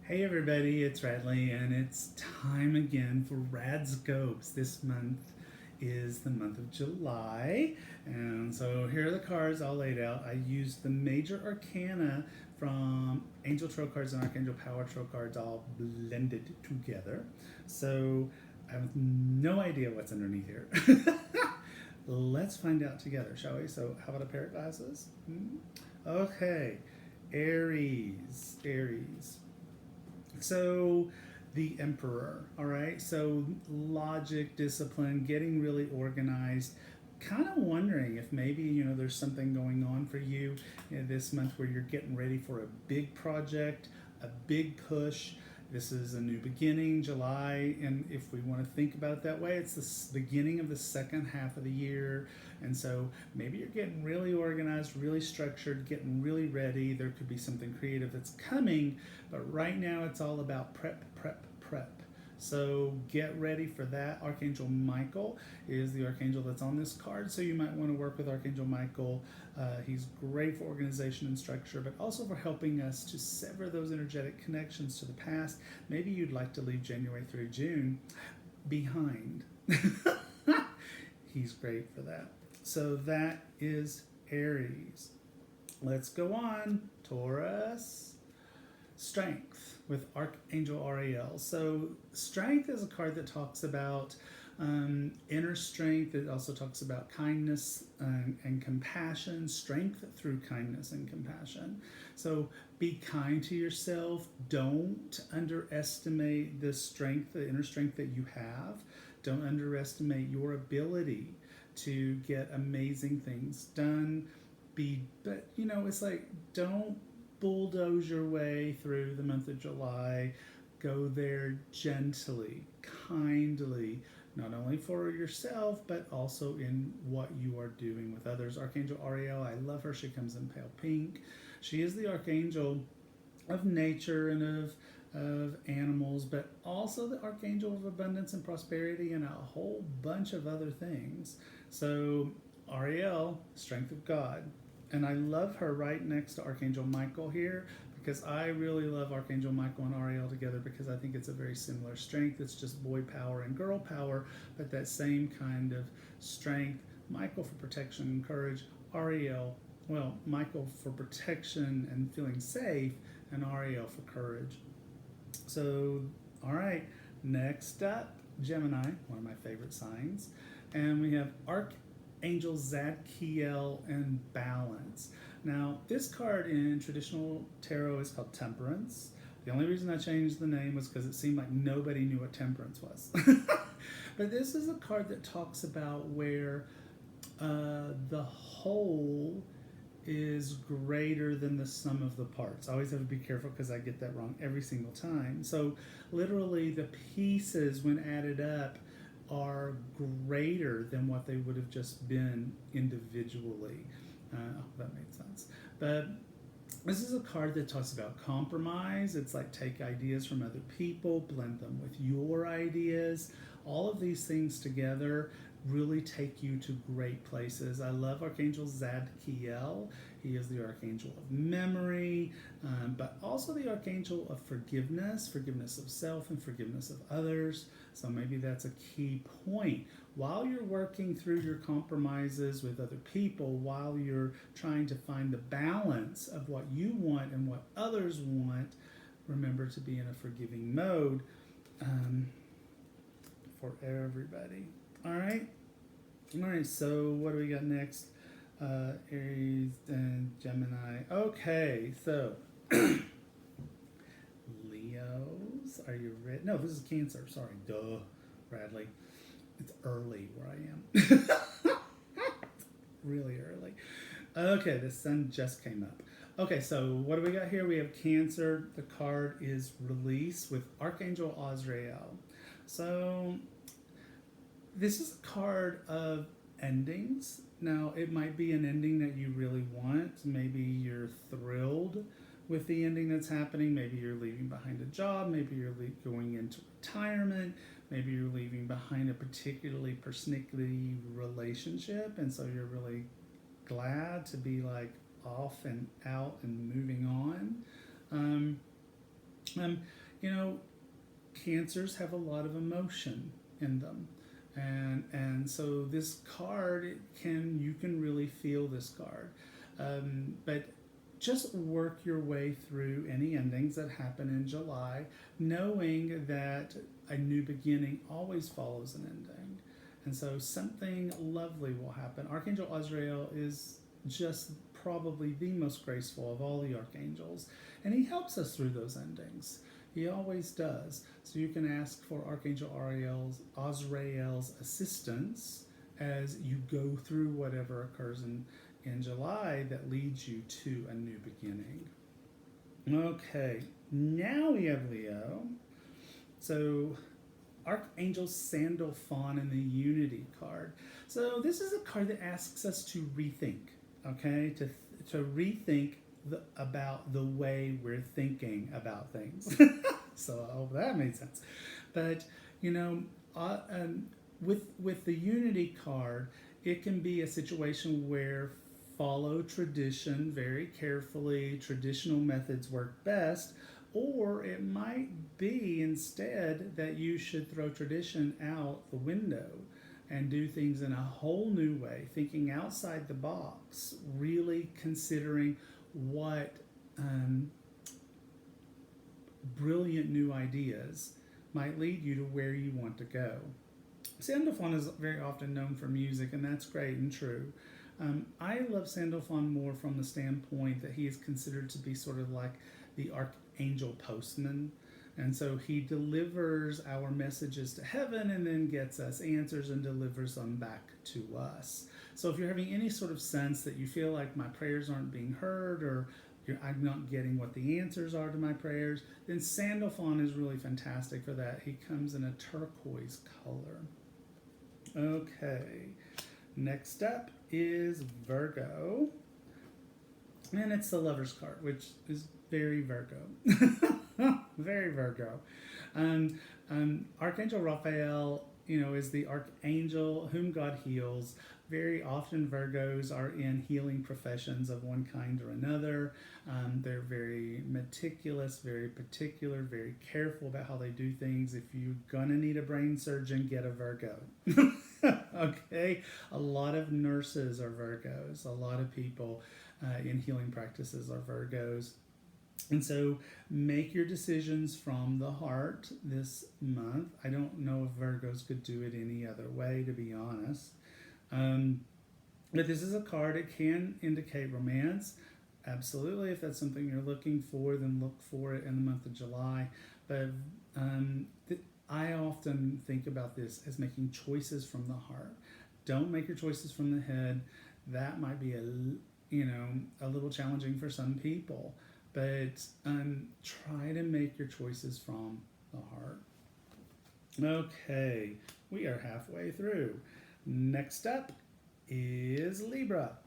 Hey everybody, it's Radley, and it's time again for RadScopes. This month is the month of July, and so here are the cards all laid out. I used the major arcana from Angel Tarot cards and Archangel Power Tarot cards all blended together. So I have no idea what's underneath here. Let's find out together, shall we? So how about a pair of glasses? Okay, Aries. So the Emperor, all right? So logic, discipline, getting really organized. Kind of wondering if maybe, there's something going on for you this month where you're getting ready for a big project, a big push. This is a new beginning, July, and if we want to think about it that way, it's the beginning of the second half of the year. And so maybe you're getting really organized, really structured, getting really ready. There could be something creative that's coming, but right now it's all about prep. So get ready for that. Archangel Michael is the archangel that's on this card, so you might want to work with Archangel Michael. He's great for organization and structure, but also for helping us to sever those energetic connections to the past. Maybe you'd like to leave January through June behind. He's great for that. So that is Aries. Let's go on. Taurus. Strength with Archangel Ariel. So strength is a card that talks about inner strength. It also talks about kindness and compassion, strength through kindness and compassion. So be kind to yourself. Don't underestimate the strength, the inner strength that you have. Don't underestimate your ability to get amazing things done. It's like, don't bulldoze your way through the month of July. Go there gently, kindly, not only for yourself, but also in what you are doing with others. Archangel Ariel, I love her. She comes in pale pink. She is the archangel of nature and of animals, but also the archangel of abundance and prosperity and a whole bunch of other things. So Ariel, strength of God. And I love her right next to Archangel Michael here, because I really love Archangel Michael and Ariel together, because I think it's a very similar strength. It's just boy power and girl power, but that same kind of strength. Michael for protection and courage. Michael for protection and feeling safe, and Ariel for courage. So, all right, next up, Gemini, one of my favorite signs. And we have Archangel Zadkiel and Balance. Now, this card in traditional tarot is called Temperance. The only reason I changed the name was because it seemed like nobody knew what temperance was. But this is a card that talks about where the whole is greater than the sum of the parts. I always have to be careful because I get that wrong every single time. So literally the pieces, when added up, are greater than what they would have just been individually. That made sense. But this is a card that talks about compromise. It's like take ideas from other people, blend them with your ideas. All of these things together really take you to great places. I love Archangel Zadkiel. He is the archangel of memory, but also the archangel of forgiveness of self and forgiveness of others. So maybe that's a key point. While you're working through your compromises with other people, while you're trying to find the balance of what you want and what others want, remember to be in a forgiving mode for everybody. All right, so what do we got next? Aries and Gemini. Okay, so Leos, are you ready? No, this is Cancer. Sorry, duh, Bradley. It's early where I am. Really early. Okay, the sun just came up. Okay, so what do we got here? We have Cancer. The card is Release with Archangel Azrael. So this is a card of endings. Now, it might be an ending that you really want. Maybe you're thrilled with the ending that's happening. Maybe you're leaving behind a job. Maybe you're going into retirement. Maybe you're leaving behind a particularly persnickety relationship, and so you're really glad to be like off and out and moving on. Um, you know, Cancers have a lot of emotion in them. And so this card you can really feel this card. But just work your way through any endings that happen in July, knowing that a new beginning always follows an ending. And so something lovely will happen. Archangel Azrael is just probably the most graceful of all the archangels, and he helps us through those endings. He always does. So you can ask for Archangel Azrael's assistance as you go through whatever occurs in July that leads you to a new beginning. Okay, now we have Leo. So Archangel Sandalphon in the Unity card. So this is a card that asks us to rethink, okay? To rethink about the way we're thinking about things. So I hope that made sense. But, you know, with the Unity card, it can be a situation where follow tradition very carefully, traditional methods work best, or it might be instead that you should throw tradition out the window and do things in a whole new way, thinking outside the box, really considering what brilliant new ideas might lead you to where you want to go. Sandalphon is very often known for music, and that's great and true. I love Sandalphon more from the standpoint that he is considered to be sort of like the archangel postman. And so he delivers our messages to heaven and then gets us answers and delivers them back to us. So if you're having any sort of sense that you feel like my prayers aren't being heard, or I'm not getting what the answers are to my prayers, then Sandalphon is really fantastic for that. He comes in a turquoise color. Okay, next up is Virgo. And it's the Lover's card, which is very Virgo. Very Virgo. Archangel Raphael, is the archangel whom God heals. Very often Virgos are in healing professions of one kind or another. They're very meticulous, very particular, very careful about how they do things. If you're gonna need a brain surgeon, get a Virgo. Okay? A lot of nurses are Virgos. A lot of people in healing practices are Virgos. And so make your decisions from the heart this month. I don't know if Virgos could do it any other way, to be honest. But this is a card. It can indicate romance. Absolutely. If that's something you're looking for, then look for it in the month of July. But I often think about this as making choices from the heart. Don't make your choices from the head. That might be a little challenging for some people. But try to make your choices from the heart. Okay, we are halfway through. Next up is Libra.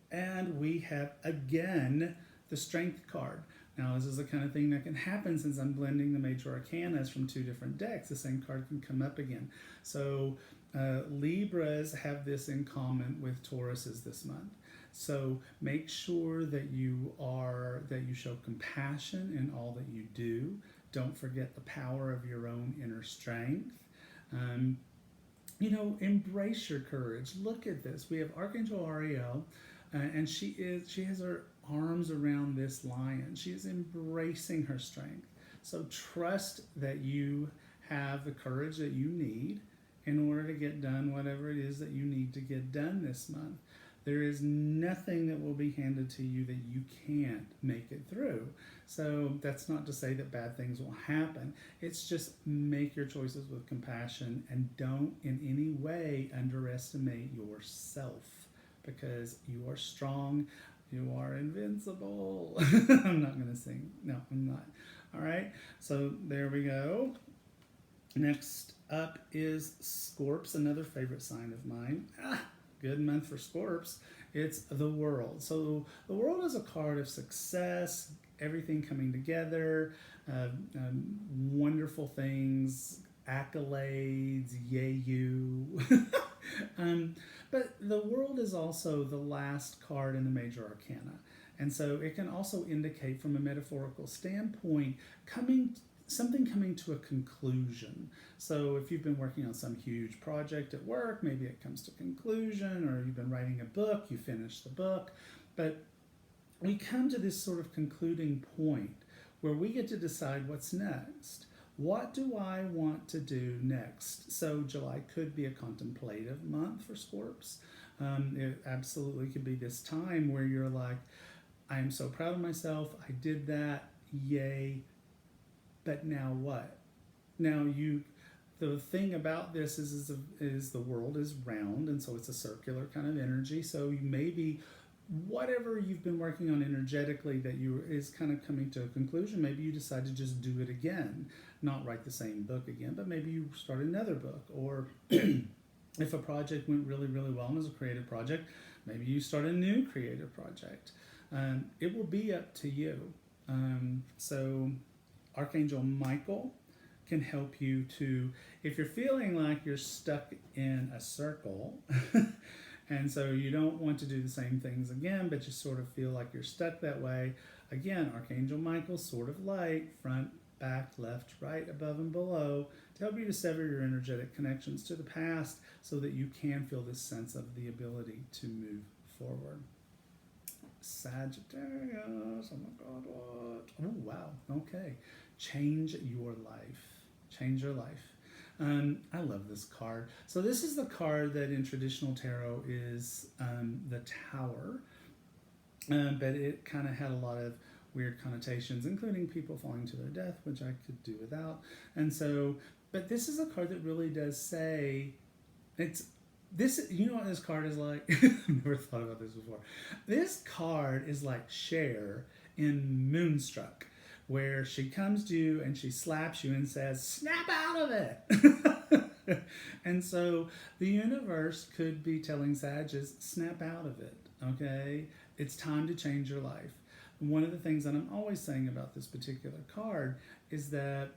And we have, again, the Strength card. Now, this is the kind of thing that can happen since I'm blending the major arcanas from two different decks. The same card can come up again. So Libras have this in common with Tauruses this month. So make sure that you show compassion in all that you do. Don't forget the power of your own inner strength. Embrace your courage. Look at this. We have Archangel Ariel, and she has her arms around this lion. She is embracing her strength. So trust that you have the courage that you need in order to get done whatever it is that you need to get done this month. There is nothing that will be handed to you that you can't make it through. So that's not to say that bad things will happen. It's just make your choices with compassion and don't in any way underestimate yourself, because you are strong. You are invincible. I'm not going to sing. No, I'm not. All right. So there we go. Next up is Scorps, another favorite sign of mine. Good month for Scorps. It's the World. So the World is a card of success, everything coming together, wonderful things, accolades, yay you. But the World is also the last card in the major arcana. And so it can also indicate from a metaphorical standpoint something coming to a conclusion. So if you've been working on some huge project at work, maybe it comes to conclusion, or you've been writing a book, you finish the book. But we come to this sort of concluding point where we get to decide what's next. What do I want to do next? So July could be a contemplative month for Scorps. It absolutely could be this time where you're like, I am so proud of myself. I did that. Yay. But now what? Now the thing about this is the world is round, and so it's a circular kind of energy. So you maybe whatever you've been working on energetically that is kind of coming to a conclusion, maybe you decide to just do it again, not write the same book again, but maybe you start another book. Or if a project went really, really well and was a creative project, maybe you start a new creative project. It will be up to you. So Archangel Michael can help you to, if you're feeling like you're stuck in a circle, and so you don't want to do the same things again, but you sort of feel like you're stuck that way. Again, Archangel Michael, sword of light, front, back, left, right, above, and below, to help you to sever your energetic connections to the past so that you can feel this sense of the ability to move forward. Sagittarius, oh my God, what? Oh, wow, okay. Change your life. Change your life. I love this card. So this is the card that in traditional tarot is the Tower, but it kind of had a lot of weird connotations, including people falling to their death, which I could do without. And so, but this is a card that really does say, you know what this card is like? I've never thought about this before. This card is like Cher in Moonstruck, where she comes to you and she slaps you and says, snap out of it. And so the universe could be telling Sagittarius, snap out of it, okay? It's time to change your life. One of the things that I'm always saying about this particular card is that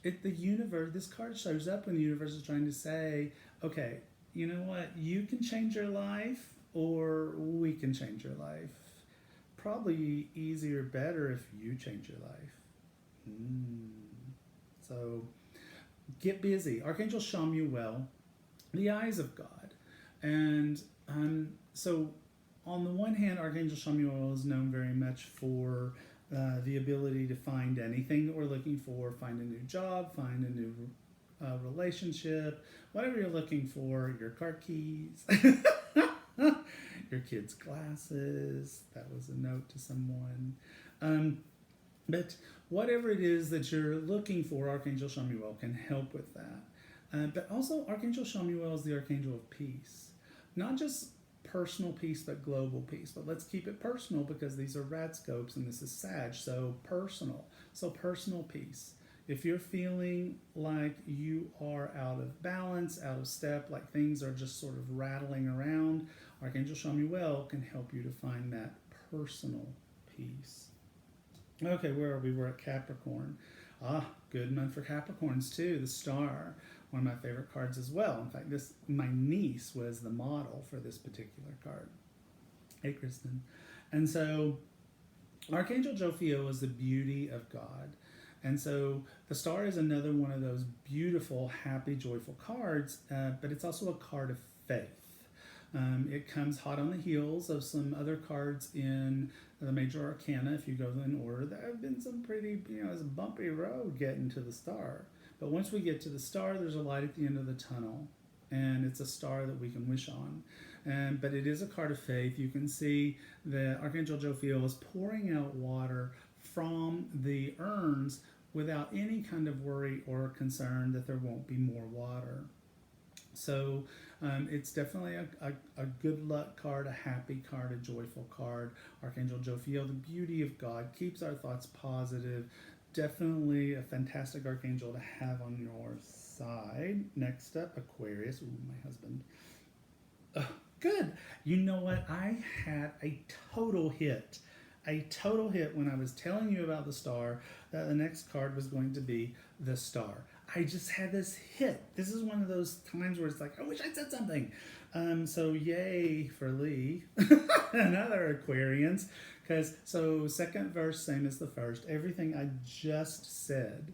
this card shows up when the universe is trying to say, okay, you know what? You can change your life, or we can change your life. Probably easier, better if you change your life. So get busy. Archangel Shamuel, the eyes of God. And so on the one hand, Archangel Shamuel is known very much for the ability to find anything that we're looking for, find a new job, find a new relationship, whatever you're looking for, your car keys, your kids' glasses. That was a note to someone. But whatever it is that you're looking for, Archangel Shamuel can help with that. But also, Archangel Shamuel is the Archangel of peace. Not just personal peace, but global peace. But let's keep it personal because these are RadScopes and this is Sag, so personal. So personal peace. If you're feeling like you are out of balance, out of step, like things are just sort of rattling around, Archangel Shamuel can help you to find that personal peace. Okay, where are we? We're at Capricorn. Good month for Capricorns too. The Star, one of my favorite cards as well. In fact, my niece was the model for this particular card. Hey, Kristen. And so Archangel Jophiel is the beauty of God. And so the Star is another one of those beautiful, happy, joyful cards, but it's also a card of faith. It comes hot on the heels of some other cards in the major arcana. If you go in order, there have been some pretty, it's a bumpy road getting to the Star. But once we get to the Star, there's a light at the end of the tunnel, and it's a star that we can wish on. But it is a card of faith. You can see that Archangel Jophiel is pouring out water from the urns without any kind of worry or concern that there won't be more water. So it's definitely a good luck card, a happy card, a joyful card. Archangel Jophiel, the beauty of God, keeps our thoughts positive. Definitely a fantastic archangel to have on your side. Next up, Aquarius. Ooh, my husband. Good. You know what? I had a total hit. A total hit when I was telling you about the Star, that the next card was going to be the Star. I just had this hit. This is one of those times where it's like, I wish I'd said something. So yay for Lee and other Aquarians, So second verse, same as the first. Everything I just said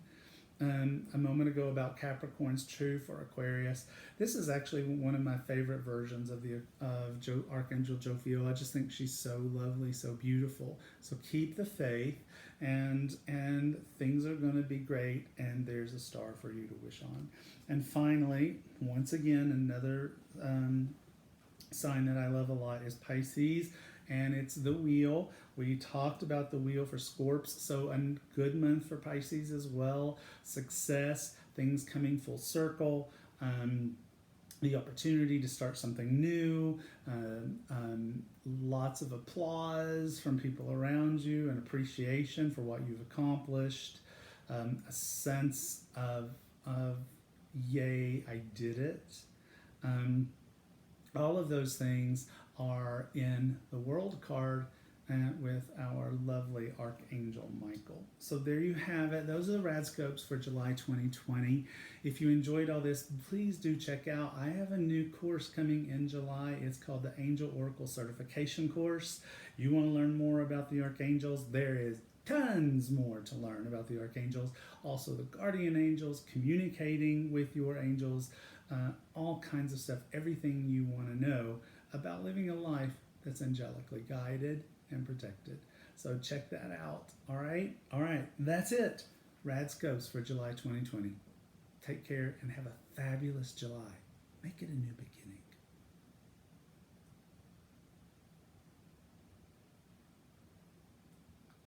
a moment ago about Capricorn's true for Aquarius. This is actually one of my favorite versions of Archangel Jophiel. I just think she's so lovely, so beautiful. So keep the faith, and things are going to be great. And there's a star for you to wish on. And finally, once again, another sign that I love a lot is Pisces, and it's the wheel. We talked about the wheel for Scorps, so a good month for Pisces as well. Success, things coming full circle, the opportunity to start something new, lots of applause from people around you, and appreciation for what you've accomplished, a sense of yay, I did it. All of those things are in the World card with our lovely Archangel Michael. So there you have it. Those are the RadScopes for July 2020. If you enjoyed all this, please do check out. I have a new course coming in July. It's called the Angel Oracle Certification Course. You want to learn more about the Archangels? There is tons more to learn about the Archangels. Also the Guardian Angels, communicating with your angels, all kinds of stuff, everything you want to know about living a life that's angelically guided and protected. So check that out. All right, that's it. RadScopes for July 2020. Take care and have a fabulous July. Make it a new beginning.